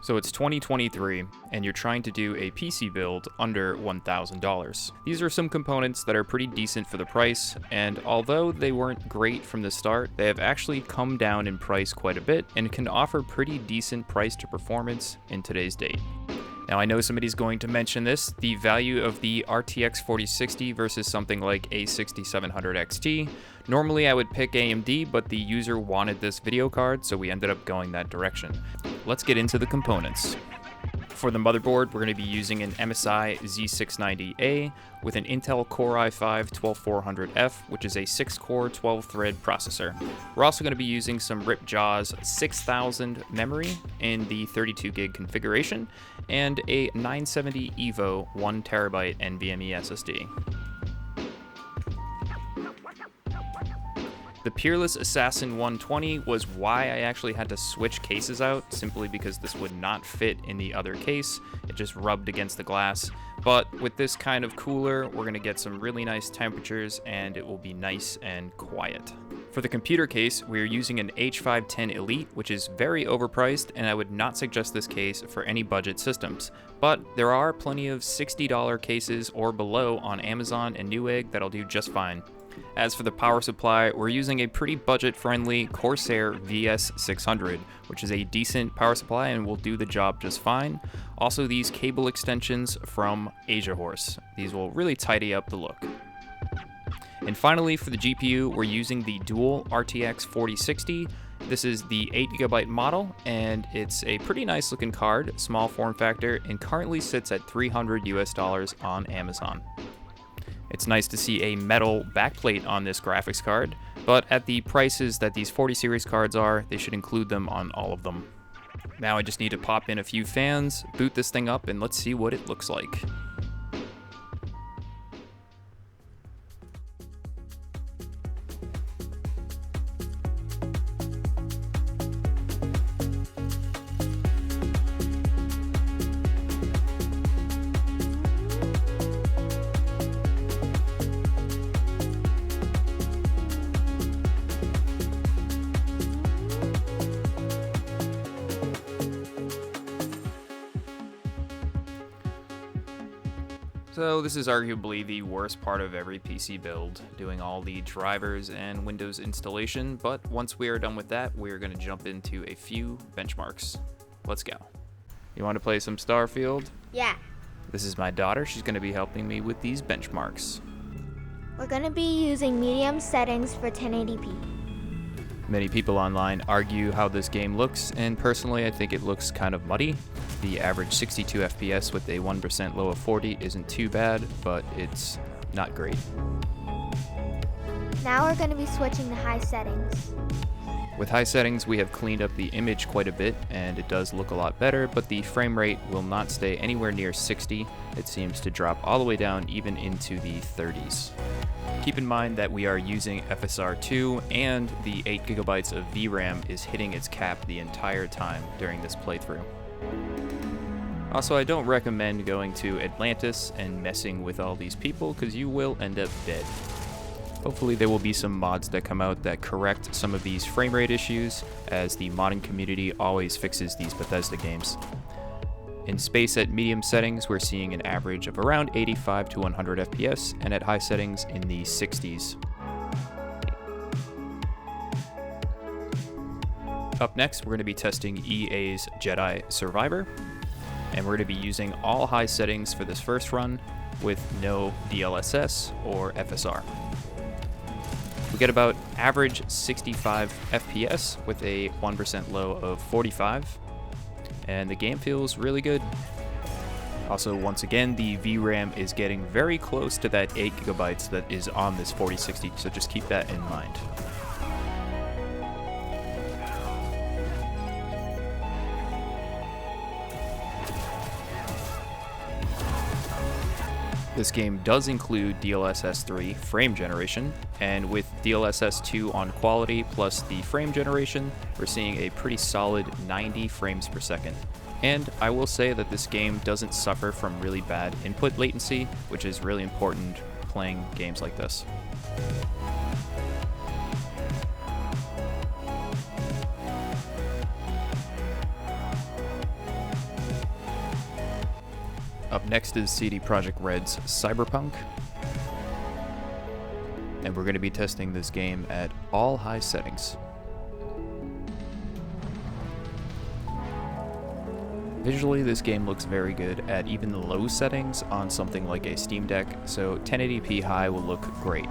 So it's 2023, and you're trying to do a PC build under $1,000. These are some components that are pretty decent for the price, and although they weren't great from the start, they have actually come down in price quite a bit and can offer pretty decent price to performance in today's date. Now, I know somebody's going to mention this, the value of the RTX 4060 versus something like a 6700 XT. Normally I would pick AMD, but the user wanted this video card, so we ended up going that direction. Let's get into the components. For the motherboard, we're going to be using an MSI Z690A with an Intel Core i5-12400F, which is a 6-core, 12-thread processor. We're also going to be using some Ripjaws 6000 memory in the 32GB configuration, and a 970 EVO 1TB NVMe SSD. The Peerless Assassin 120 was why I actually had to switch cases out, simply because this would not fit in the other case. It just rubbed against the glass. But with this kind of cooler, we're going to get some really nice temperatures, and it will be nice and quiet. For the computer case, we're using an H510 Elite, which is very overpriced, and I would not suggest this case for any budget systems. But there are plenty of $60 cases or below on Amazon and Newegg that'll do just fine. As for the power supply, we're using a pretty budget-friendly Corsair VS600, which is a decent power supply and will do the job just fine. Also, these cable extensions from Asia Horse. These will really tidy up the look. And finally, for the GPU, we're using the dual RTX 4060. This is the 8GB model, and it's a pretty nice looking card, small form factor, and currently sits at $300 US on Amazon. It's nice to see a metal backplate on this graphics card, but at the prices that these 40 series cards are, they should include them on all of them. Now I just need to pop in a few fans, boot this thing up, and let's see what it looks like. So this is arguably the worst part of every PC build, doing all the drivers and Windows installation, but once we are done with that, we're going to jump into a few benchmarks. Let's go. You want to play some Starfield? Yeah. This is my daughter. She's going to be helping me with these benchmarks. We're going to be using medium settings for 1080p. Many people online argue how this game looks, and personally I think it looks kind of muddy. The average 62 FPS with a 1% low of 40 isn't too bad, but it's not great. Now we're going to be switching to high settings. With high settings, we have cleaned up the image quite a bit, and it does look a lot better, but the frame rate will not stay anywhere near 60. It seems to drop all the way down even into the 30s. Keep in mind that we are using FSR2, and the 8GB of VRAM is hitting its cap the entire time during this playthrough. Also, I don't recommend going to Atlantis and messing with all these people, because you will end up dead. Hopefully there will be some mods that come out that correct some of these frame rate issues, as the modding community always fixes these Bethesda games. In space at medium settings, we're seeing an average of around 85 to 100 FPS, and at high settings in the 60s. Up next, we're going to be testing EA's Jedi Survivor, and we're going to be using all high settings for this first run with no DLSS or FSR. We get about average 65 FPS with a 1% low of 45. And the game feels really good. Also, once again, the VRAM is getting very close to that 8GB that is on this 4060, so just keep that in mind. This game does include DLSS 3 frame generation, and with DLSS 2 on quality plus the frame generation, we're seeing a pretty solid 90 frames per second. And I will say that this game doesn't suffer from really bad input latency, which is really important playing games like this. Up next is CD Projekt Red's Cyberpunk, and we're going to be testing this game at all high settings. Visually, this game looks very good at even the low settings on something like a Steam Deck, so 1080p high will look great.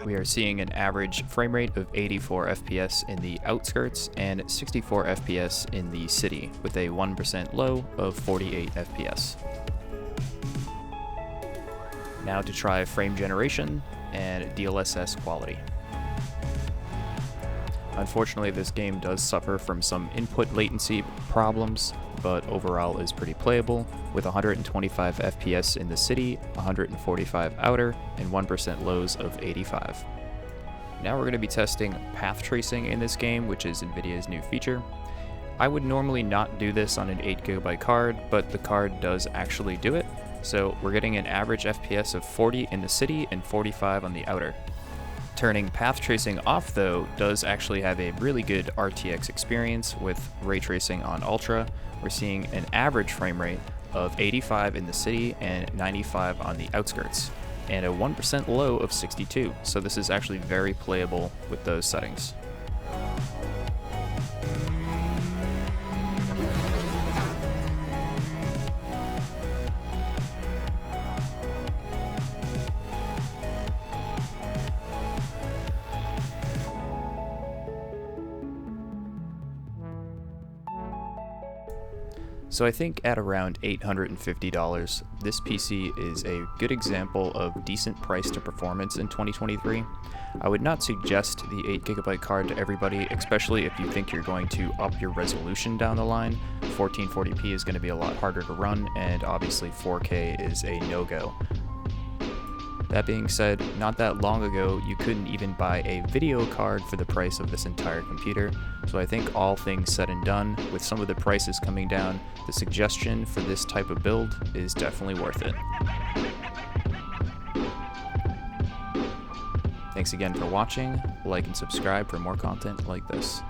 We are seeing an average frame rate of 84 FPS in the outskirts and 64 FPS in the city, with a 1% low of 48 FPS. Now to try frame generation and DLSS quality. Unfortunately, this game does suffer from some input latency problems, but overall is pretty playable, with 125 FPS in the city, 145 outer, and 1% lows of 85. Now we're going to be testing path tracing in this game, which is NVIDIA's new feature. I would normally not do this on an 8GB card, but the card does actually do it, so we're getting an average FPS of 40 in the city and 45 on the outer. Turning path tracing off, though, does actually have a really good RTX experience with ray tracing on Ultra. We're seeing an average frame rate of 85 in the city and 95 on the outskirts, and a 1% low of 62, so this is actually very playable with those settings. So I think at around $850, this PC is a good example of decent price to performance in 2023. I would not suggest the 8GB card to everybody, especially if you think you're going to up your resolution down the line. 1440p is going to be a lot harder to run, and obviously 4K is a no-go. That being said, not that long ago, you couldn't even buy a video card for the price of this entire computer, so I think all things said and done, with some of the prices coming down, the suggestion for this type of build is definitely worth it. Thanks again for watching, like and subscribe for more content like this.